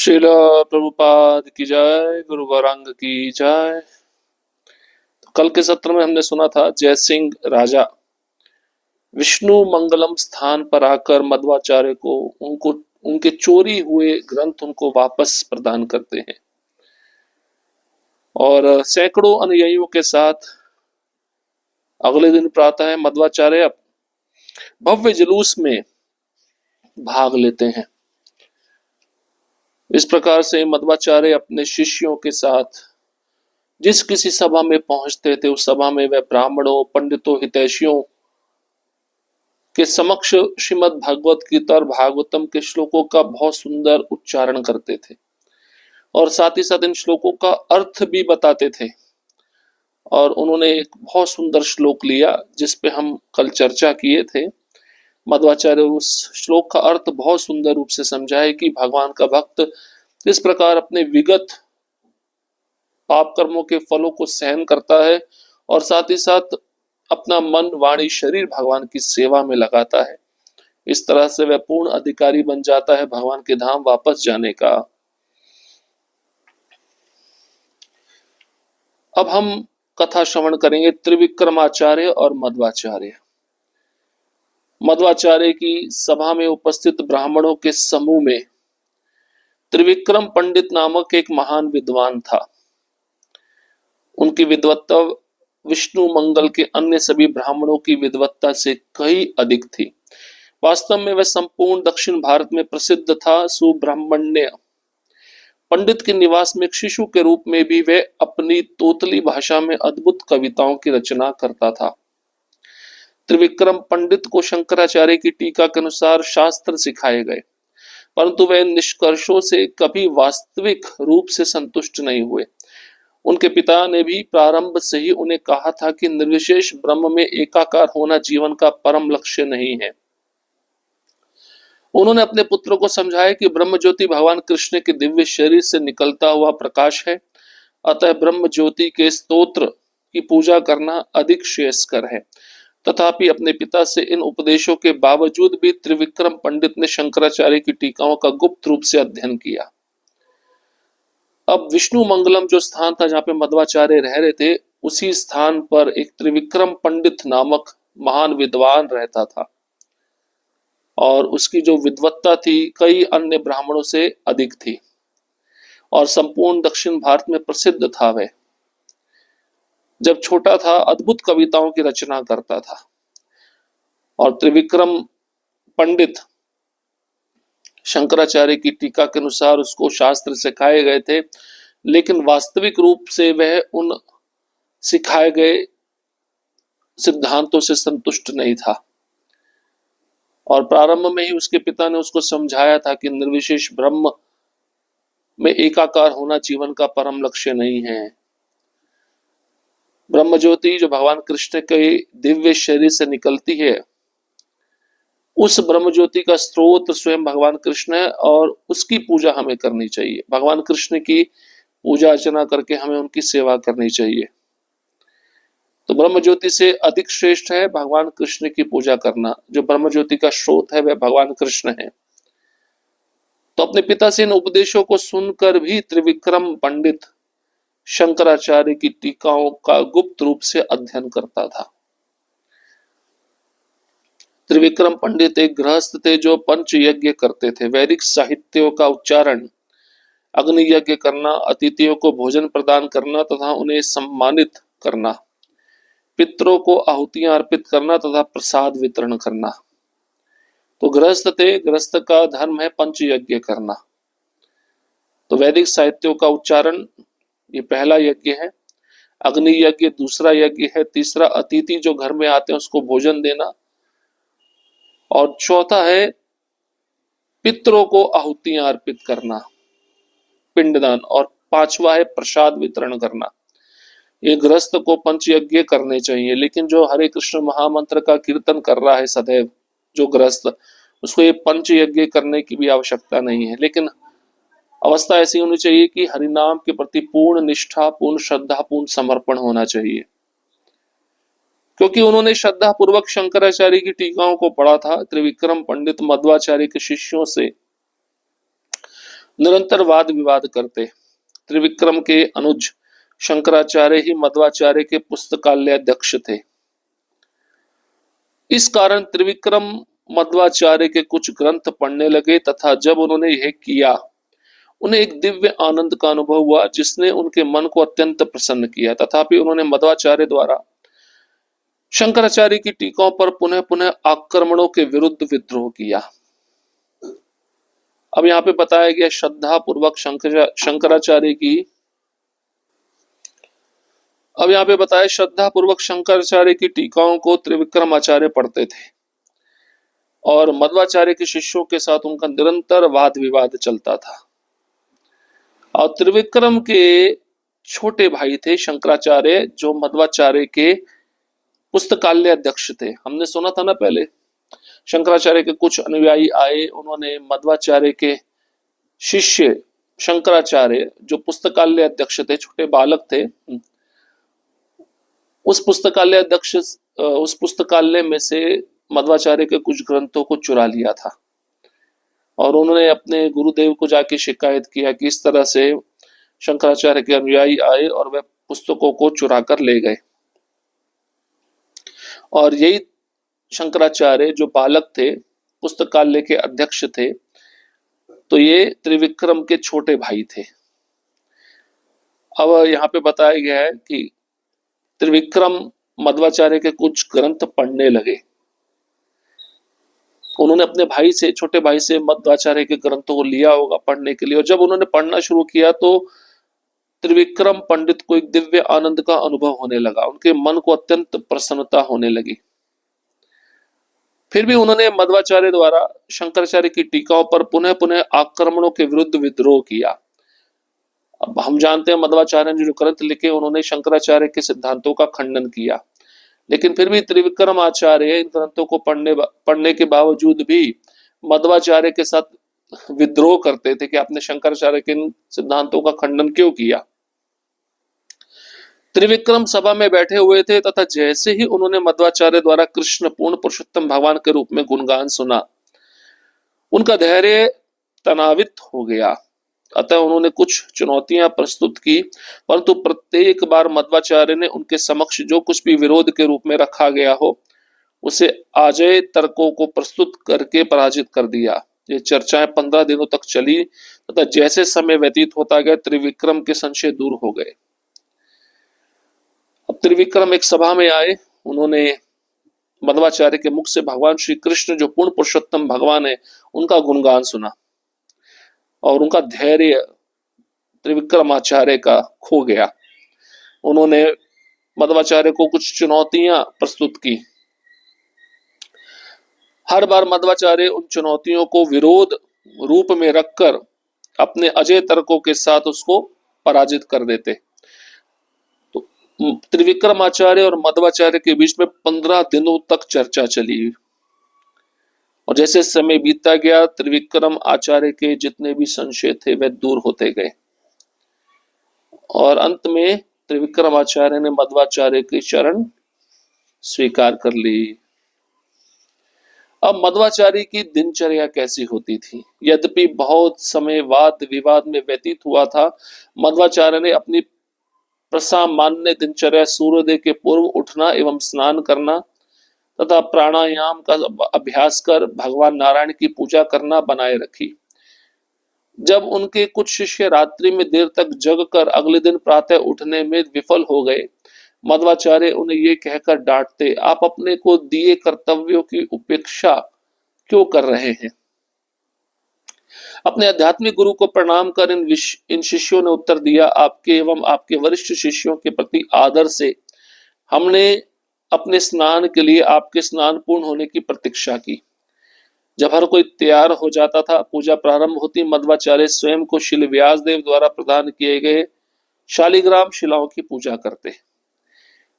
श्रील प्रभुपाद की जय, गुरु गौरांग की जय। तो कल के सत्र में हमने सुना था जय सिंह राजा विष्णु मंगलम स्थान पर आकर मध्वाचार्य को उनको उनके चोरी हुए ग्रंथ उनको वापस प्रदान करते हैं और सैकड़ों अनुयायियों के साथ अगले दिन प्रातः मध्वाचार्य भव्य जुलूस में भाग लेते हैं। इस प्रकार से मध्वाचार्य अपने शिष्यों के साथ जिस किसी सभा में पहुंचते थे उस सभा में वह ब्राह्मणों, पंडितों, हितैषियों के समक्ष श्रीमद् भागवत गीता और भागवतम के श्लोकों का बहुत सुंदर उच्चारण करते थे और साथ ही साथ इन श्लोकों का अर्थ भी बताते थे। और उन्होंने एक बहुत सुंदर श्लोक लिया जिस पे हम कल चर्चा किए थे। मध्वाचार्य उस श्लोक का अर्थ बहुत सुंदर रूप से समझाए कि भगवान का भक्त किस प्रकार अपने विगत पाप कर्मों के फलों को सहन करता है और साथ ही साथ अपना मन, वाणी, शरीर भगवान की सेवा में लगाता है। इस तरह से वह पूर्ण अधिकारी बन जाता है भगवान के धाम वापस जाने का। अब हम कथा श्रवण करेंगे त्रिविक्रमाचार्य और मध्वाचार्य। मध्वाचार्य की सभा में उपस्थित ब्राह्मणों के समूह में त्रिविक्रम पंडित नामक एक महान विद्वान था। उनकी विद्वत्ता विष्णु मंगल के अन्य सभी ब्राह्मणों की विद्वत्ता से कई अधिक थी। वास्तव में वह संपूर्ण दक्षिण भारत में प्रसिद्ध था। सुब्राह्मण्य पंडित के निवास में एक शिशु के रूप में भी वह अपनी तोतली भाषा में अद्भुत कविताओं की रचना करता था। त्रिविक्रम पंडित को शंकराचार्य की टीका के अनुसार शास्त्र सिखाए गए, परंतु वह निष्कर्षों से कभी वास्तविक रूप से संतुष्ट नहीं हुए। उनके पिता ने भी प्रारंभ से ही उन्हें कहा था कि निर्विशेष ब्रह्म में एकाकार होना जीवन का परम लक्ष्य नहीं है। उन्होंने अपने पुत्रों को समझाया कि ब्रह्म ज्योति भगवान कृष्ण के दिव्य शरीर से निकलता हुआ प्रकाश है, अतः ब्रह्म ज्योति के स्तोत्र की पूजा करना अधिक श्रेयस्कर है। तथापि अपने पिता से इन उपदेशों के बावजूद भी त्रिविक्रम पंडित ने शंकराचार्य की टीकाओं का गुप्त रूप से अध्ययन किया। अब विष्णु मंगलम जो स्थान था जहां पे मध्वाचार्य रह रहे थे, उसी स्थान पर एक त्रिविक्रम पंडित नामक महान विद्वान रहता था और उसकी जो विद्वत्ता थी कई अन्य ब्राह्मणों से अधिक थी और संपूर्ण दक्षिण भारत में प्रसिद्ध था। वह जब छोटा था अद्भुत कविताओं की रचना करता था और त्रिविक्रम पंडित शंकराचार्य की टीका के अनुसार उसको शास्त्र सिखाए गए थे, लेकिन वास्तविक रूप से वह उन सिखाए गए सिद्धांतों से संतुष्ट नहीं था और प्रारंभ में ही उसके पिता ने उसको समझाया था कि निर्विशेष ब्रह्म में एकाकार होना जीवन का परम लक्ष्य नहीं है। ब्रह्म ज्योति जो भगवान कृष्ण के दिव्य शरीर से निकलती है, उस ब्रह्म ज्योति का स्रोत स्वयं भगवान कृष्ण है और उसकी पूजा हमें करनी चाहिए। भगवान कृष्ण की पूजा अर्चना करके हमें उनकी सेवा करनी चाहिए। तो ब्रह्म ज्योति से अधिक श्रेष्ठ है भगवान कृष्ण की पूजा करना। जो ब्रह्म ज्योति का स्रोत है वह भगवान कृष्ण है। तो अपने पिता से इन उपदेशों को सुनकर भी त्रिविक्रम पंडित शंकराचार्य की टीकाओं का गुप्त रूप से अध्ययन करता था। त्रिविक्रम पंडित एक गृहस्थ थे जो पंच यज्ञ करते थे। वैदिक साहित्यों का उच्चारण, अग्नि यज्ञ करना, अतिथियों को भोजन प्रदान करना तथा उन्हें सम्मानित करना, पितरों को आहुतियां अर्पित करना तथा प्रसाद वितरण करना। तो गृहस्थ थे, गृहस्थ का धर्म है पंच यज्ञ करना। तो वैदिक साहित्यों का उच्चारण ये पहला यज्ञ है, अग्नि यज्ञ दूसरा यज्ञ है, तीसरा अतिथि जो घर में आते हैं उसको भोजन देना और चौथा है पितरों को आहुतियां अर्पित करना, पिंडदान, और पांचवा है प्रसाद वितरण करना। ये गृहस्थ को पंच यज्ञ करने चाहिए, लेकिन जो हरे कृष्ण महामंत्र का कीर्तन कर रहा है सदैव जो गृहस्थ, उसको ये पंच यज्ञ करने की भी आवश्यकता नहीं है। लेकिन अवस्था ऐसी होनी चाहिए कि हरिनाम के प्रति पूर्ण निष्ठा, पूर्ण श्रद्धा, पूर्ण समर्पण होना चाहिए, क्योंकि उन्होंने श्रद्धा पूर्वक शंकराचार्य की टीकाओं को पढ़ा था। त्रिविक्रम पंडित मध्वाचार्य के शिष्यों से निरंतर वाद विवाद करते। त्रिविक्रम के अनुज शंकराचार्य ही मध्वाचार्य के पुस्तकालय अध्यक्ष थे। इस कारण त्रिविक्रम मध्वाचार्य के कुछ ग्रंथ पढ़ने लगे तथा जब उन्होंने यह किया उन्हें एक दिव्य आनंद का अनुभव हुआ जिसने उनके मन को अत्यंत प्रसन्न किया। तथापि उन्होंने मध्वाचार्य द्वारा शंकराचार्य की टीकाओं पर पुनः पुनः आक्रमणों के विरुद्ध विद्रोह किया। अब यहाँ पे बताया गया श्रद्धा पूर्वक शंकराचार्य की अब यहाँ पे बताया श्रद्धा पूर्वक शंकराचार्य की टीकाओं को त्रिविक्रम आचार्य पढ़ते थे और मध्वाचार्य के शिष्यों के साथ उनका निरंतर वाद विवाद चलता था। और त्रिविक्रम के छोटे भाई थे शंकराचार्य जो मध्वाचार्य के पुस्तकालय अध्यक्ष थे। हमने सुना था ना पहले, शंकराचार्य के कुछ अनुयायी आए, उन्होंने मध्वाचार्य के शिष्य शंकराचार्य जो पुस्तकालय अध्यक्ष थे, छोटे बालक थे, उस पुस्तकालय में से मध्वाचार्य के कुछ ग्रंथों को चुरा लिया था और उन्होंने अपने गुरुदेव को जाके शिकायत किया कि इस तरह से शंकराचार्य के अनुयायी आए और वे पुस्तकों को चुरा कर ले गए। और यही शंकराचार्य जो बालक थे, पुस्तकालय के अध्यक्ष थे, तो ये त्रिविक्रम के छोटे भाई थे। अब यहाँ पे बताया गया है कि त्रिविक्रम मध्वाचार्य के कुछ ग्रंथ पढ़ने लगे। उन्होंने अपने भाई से, छोटे भाई से मध्वाचार्य के ग्रंथों को लिया होगा पढ़ने के लिए, और जब उन्होंने पढ़ना शुरू किया तो त्रिविक्रम पंडित को एक दिव्य आनंद का अनुभव होने लगा, उनके मन को अत्यंत प्रसन्नता होने लगी। फिर भी उन्होंने मध्वाचार्य द्वारा शंकराचार्य की टीकाओं पर पुनः पुनः आक्रमणों के विरुद्ध विद्रोह किया। अब हम जानते हैं मध्वाचार्य ने जो ग्रंथ लिखे उन्होंने शंकराचार्य के सिद्धांतों का खंडन किया, लेकिन फिर भी त्रिविक्रम आचार्य इन ग्रंथों को पढ़ने के बावजूद भी मध्वाचार्य के साथ विद्रोह करते थे कि आपने शंकराचार्य के सिद्धांतों का खंडन क्यों किया। त्रिविक्रम सभा में बैठे हुए थे तथा जैसे ही उन्होंने मध्वाचार्य द्वारा कृष्ण पूर्ण पुरुषोत्तम भगवान के रूप में गुणगान सुना, उनका धैर्य तनावित हो गया। अतः उन्होंने कुछ चुनौतियां प्रस्तुत की, परंतु प्रत्येक बार मध्वाचार्य ने उनके समक्ष जो कुछ भी विरोध के रूप में रखा गया हो उसे अजेय तर्कों को प्रस्तुत करके पराजित कर दिया। ये चर्चाएं 15 दिनों तक चली तथा जैसे समय व्यतीत होता गया त्रिविक्रम के संशय दूर हो गए। अब त्रिविक्रम एक सभा में आए, उन्होंने मध्वाचार्य के मुख से भगवान श्री कृष्ण जो पूर्ण पुरुषोत्तम भगवान है उनका गुणगान सुना और उनका धैर्य त्रिविक्रमाचार्य का खो गया। उन्होंने मध्वाचार्य को कुछ चुनौतियां प्रस्तुत की। हर बार मध्वाचार्य उन चुनौतियों को विरोध रूप में रखकर अपने अजेय तर्कों के साथ उसको पराजित कर देते। तो त्रिविक्रमाचार्य और मध्वाचार्य के बीच में 15 दिनों तक चर्चा चली और जैसे समय बीतता गया त्रिविक्रम आचार्य के जितने भी संशय थे वे दूर होते गए और अंत में त्रिविक्रम आचार्य ने मध्वाचार्य की शरण स्वीकार कर ली। अब मध्वाचार्य की दिनचर्या कैसी होती थी? यद्यपि बहुत समय वाद विवाद में व्यतीत हुआ था, मध्वाचार्य ने अपनी प्रसामान्य दिनचर्या सूर्योदय के पूर्व उठना एवं स्नान करना तथा प्राणायाम का अभ्यास कर भगवान नारायण की पूजा करना बनाए रखी। जब उनके कुछ शिष्य रात्रि में देर तक जग कर अगले दिन प्रातः उठने में विफल हो गए, मध्वाचार्य उन्हें ये कहकर डांटते, आप अपने को दिए कर्तव्यों की उपेक्षा क्यों कर रहे हैं? अपने आध्यात्मिक गुरु को प्रणाम कर इन शिष्यों ने उत्तर दिया, आपके एवं आपके वरिष्ठ शिष्यों के प्रति आदर से हमने अपने स्नान के लिए आपके स्नान पूर्ण होने की प्रतीक्षा की। जब हर कोई तैयार हो जाता था, पूजा प्रारंभ होती, मध्वाचार्य स्वयं को श्री व्यासदेव द्वारा प्रदान किए गए शालिग्राम शिलाओं की पूजा करते।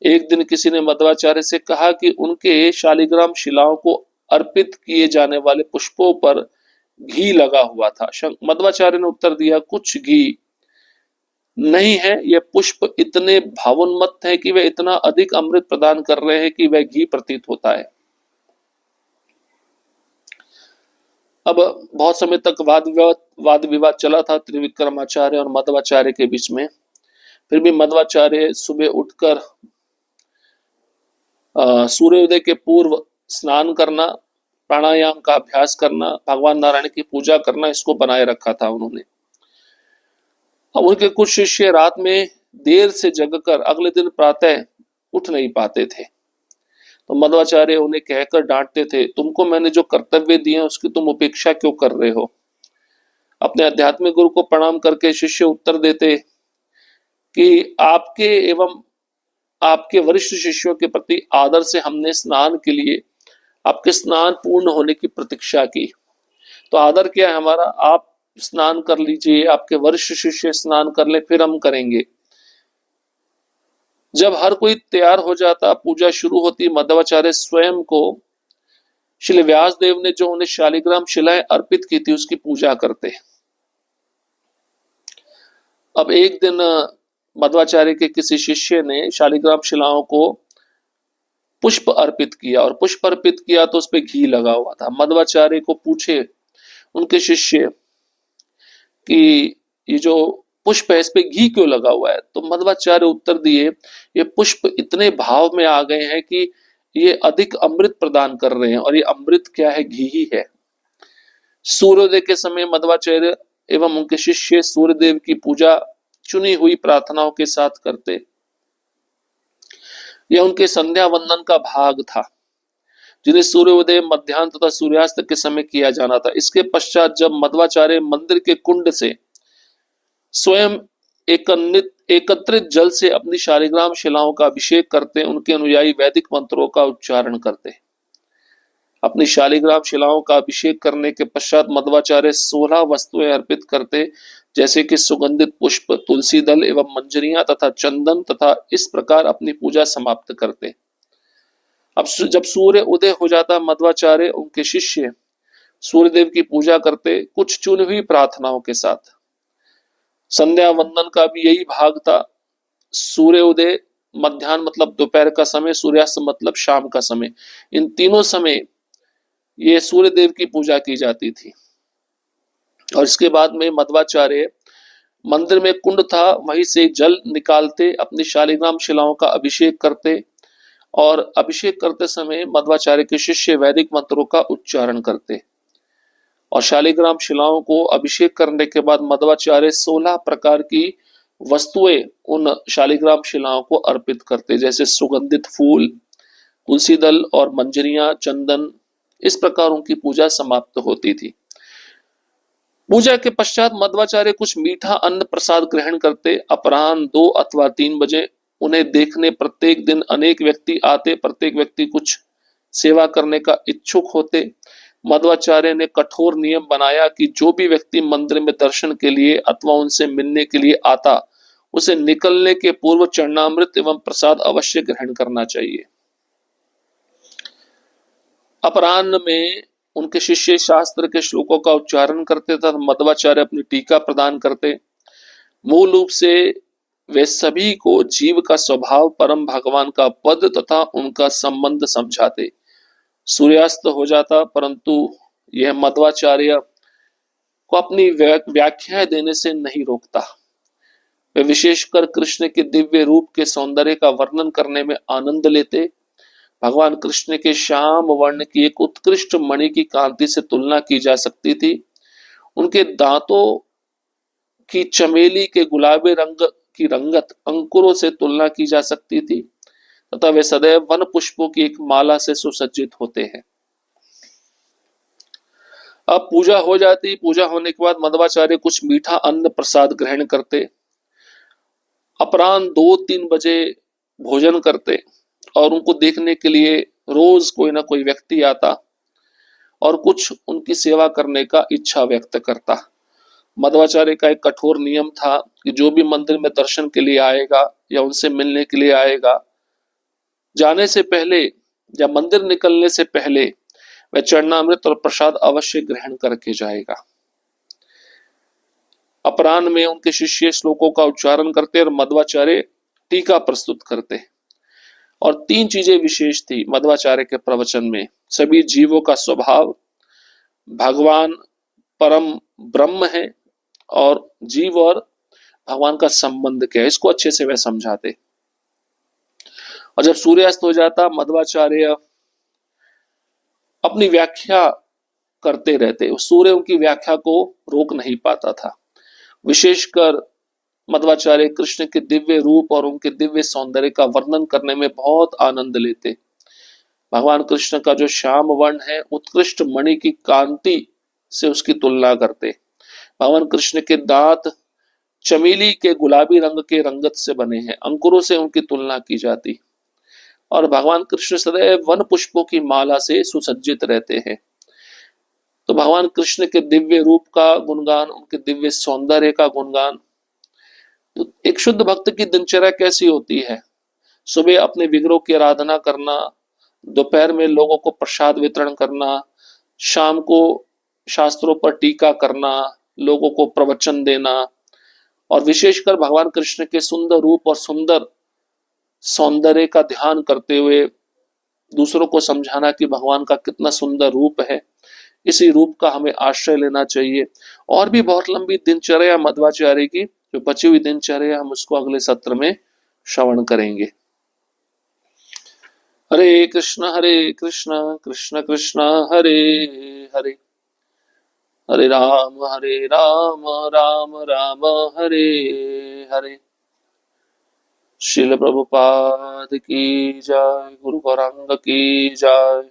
एक दिन किसी ने मध्वाचार्य से कहा कि उनके शालिग्राम शिलाओं को अर्पित किए जाने वाले पुष्पों पर घी लगा हुआ था। मध्वाचार्य ने उत्तर दिया, कुछ घी नहीं है, यह पुष्प इतने भावोन्मत्त है कि वे इतना अधिक अमृत प्रदान कर रहे हैं कि वह घी प्रतीत होता है। अब बहुत समय तक वाद विवाद चला था त्रिविक्रमाचार्य और मध्वाचार्य के बीच में। फिर भी मध्वाचार्य सुबह उठकर सूर्योदय के पूर्व स्नान करना, प्राणायाम का अभ्यास करना, भगवान नारायण की पूजा करना, इसको बनाए रखा था उन्होंने। अब उनके कुछ शिष्य रात में देर से जगकर अगले दिन प्रातः उठ नहीं पाते थे, तो मध्वाचार्य उन्हें कहकर डांटते थे, तुमको मैंने जो कर्तव्य दिए उसकी तुम उपेक्षा क्यों कर रहे हो। अपने आध्यात्मिक गुरु को प्रणाम करके शिष्य उत्तर देते कि आपके एवं आपके वरिष्ठ शिष्यों के प्रति आदर से हमने स्नान के लिए आपके स्नान पूर्ण होने की प्रतीक्षा की। तो आदर क्या है हमारा, आप स्नान कर लीजिए, आपके वरिष्ठ शिष्य स्नान कर ले, फिर हम करेंगे। जब हर कोई तैयार हो जाता, पूजा शुरू होती, मध्वाचार्य स्वयं को श्री व्यास देव ने जो उन्हें शालिग्राम शिलाएं अर्पित की थी उसकी पूजा करते। अब एक दिन मध्वाचार्य के किसी शिष्य ने शालिग्राम शिलाओं को पुष्प अर्पित किया, और पुष्प अर्पित किया तो उस पर घी लगा हुआ था। मध्वाचार्य को पूछे उनके शिष्य कि ये जो पुष्प है इस पे घी क्यों लगा हुआ है, तो मध्वाचार्य उत्तर दिए, ये पुष्प इतने भाव में आ गए हैं कि ये अधिक अमृत प्रदान कर रहे हैं, और ये अमृत क्या है, घी ही है। सूर्योदय के समय मध्वाचार्य एवं उनके शिष्य सूर्यदेव की पूजा चुनी हुई प्रार्थनाओं के साथ करते। यह उनके संध्या वंदन का भाग था, जिन्हें सूर्योदय, मध्याह्न तथा सूर्यास्त के समय किया जाना था। इसके पश्चात जब मध्वाचार्य मंदिर के कुंड से स्वयं एकत्रित जल से अपनी शालिग्राम शिलाओं का अभिषेक करते, उनके अनुयायी वैदिक मंत्रों का उच्चारण करते। अपनी शालिग्राम शिलाओं का अभिषेक करने के पश्चात मध्वाचार्य 16 वस्तुएं अर्पित करते, जैसे कि सुगंधित पुष्प, तुलसी दल एवं मंजरियां तथा चंदन, तथा इस प्रकार अपनी पूजा समाप्त करते। अब जब सूर्य उदय हो जाता, मध्वाचार्य उनके शिष्य सूर्यदेव की पूजा करते, कुछ चुनी हुई प्रार्थनाओं के साथ। संध्या वंदन का भी यही भाग था। सूर्योदय, मध्याह्न मतलब दोपहर का समय, सूर्यास्त मतलब शाम का समय, इन तीनों समय ये सूर्यदेव की पूजा की जाती थी। और इसके बाद में मध्वाचार्य मंदिर में कुंड था, वहीं से जल निकालते, अपनी शालिग्राम शिलाओं का अभिषेक करते, और अभिषेक करते समय मध्वाचार्य के शिष्य वैदिक मंत्रों का उच्चारण करते। और शालिग्राम शिलाओं को अभिषेक करने के बाद मध्वाचार्य 16 प्रकार की वस्तुएं उन शालिग्राम शिलाओं को अर्पित करते, जैसे सुगंधित फूल, तुलसी दल और मंजरियां, चंदन। इस प्रकार उनकी पूजा समाप्त होती थी। पूजा के पश्चात मध्वाचार्य कुछ मीठा अन्न प्रसाद ग्रहण करते। अपराह्न 2 अथवा 3 बजे उन्हें देखने प्रत्येक दिन अनेक व्यक्ति आते, प्रत्येक व्यक्ति कुछ सेवा करने का इच्छुक होते। मध्वाचार्य ने कठोर नियम बनाया कि जो भी व्यक्ति मंदिर में दर्शन के लिए अथवा उनसे मिलने के लिए आता, उसे निकलने के पूर्व चरणामृत एवं प्रसाद अवश्य ग्रहण करना चाहिए। अपराह्न में उनके शिष्य शास्त्र के श्लोकों का उच्चारण करते तथा मध्वाचार्य अपनी टीका प्रदान करते। मूल रूप से वे सभी को जीव का स्वभाव, परम भगवान का पद तथा उनका संबंध समझाते। सूर्यास्त हो जाता, परंतु यह मध्वाचार्य को अपनी व्याख्याएं देने से नहीं रोकता। वे विशेषकर कृष्ण के दिव्य रूप के सौंदर्य का वर्णन करने में आनंद लेते। भगवान कृष्ण के श्याम वर्ण की एक उत्कृष्ट मणि की कांति से तुलना की जा सकती थी। उनके दांतों की चमेली के गुलाबी रंग की रंगत अंकुरों से तुलना की जा सकती थी, तथा वे सदैव वन पुष्पों की एक माला से सुसज्जित होते हैं। अब पूजा हो जाती। पूजा होने के बाद मध्वाचार्य कुछ मीठा अन्न प्रसाद ग्रहण करते। अपराह्न 2-3 बजे भोजन करते, और उनको देखने के लिए रोज कोई ना कोई व्यक्ति आता और कुछ उनकी सेवा करने का इच्छा व्यक्त करता। मध्वाचार्य का एक कठोर नियम था कि जो भी मंदिर में दर्शन के लिए आएगा या उनसे मिलने के लिए आएगा, जाने से पहले या मंदिर निकलने से पहले वह चरणामृत और प्रसाद अवश्य ग्रहण करके जाएगा। अपराह्न में उनके शिष्य श्लोकों का उच्चारण करते और मध्वाचार्य टीका प्रस्तुत करते। और 3 चीजें विशेष थी मध्वाचार्य के प्रवचन में। सभी जीवों का स्वभाव, भगवान परम ब्रह्म है और जीव और भगवान का संबंध क्या है, इसको अच्छे से वह समझाते। और जब सूर्यास्त हो जाता, मध्वाचार्य अपनी व्याख्या करते रहते। सूर्य उनकी व्याख्या को रोक नहीं पाता था। विशेषकर मध्वाचार्य कृष्ण के दिव्य रूप और उनके दिव्य सौंदर्य का वर्णन करने में बहुत आनंद लेते। भगवान कृष्ण का जो श्याम वर्ण है, उत्कृष्ट मणि की कांति से उसकी तुलना करते। भगवान कृष्ण के दांत चमेली के गुलाबी रंग के रंगत से बने हैं, अंकुरों से उनकी तुलना की जाती। और भगवान कृष्ण सदैव वन पुष्पों की माला से सुसज्जित रहते हैं। तो भगवान कृष्ण के दिव्य रूप का गुणगान, उनके दिव्य सौंदर्य का गुणगान। तो एक शुद्ध भक्त की दिनचर्या कैसी होती है? सुबह अपने विग्रह की आराधना करना, दोपहर में लोगों को प्रसाद वितरण करना, शाम को शास्त्रों पर टीका करना, लोगों को प्रवचन देना, और विशेषकर भगवान कृष्ण के सुंदर रूप और सुंदर सौंदर्य का ध्यान करते हुए दूसरों को समझाना कि भगवान का कितना सुंदर रूप है, इसी रूप का हमें आश्रय लेना चाहिए। और भी बहुत लंबी दिनचर्या मध्वाचार्य की, जो बची हुई दिनचर्या हम उसको अगले सत्र में श्रवण करेंगे। हरे कृष्ण कृष्ण कृष्ण हरे हरे, हरे राम राम राम हरे हरे। श्रील प्रभुपाद की जय, गुरु गौरांग की जय।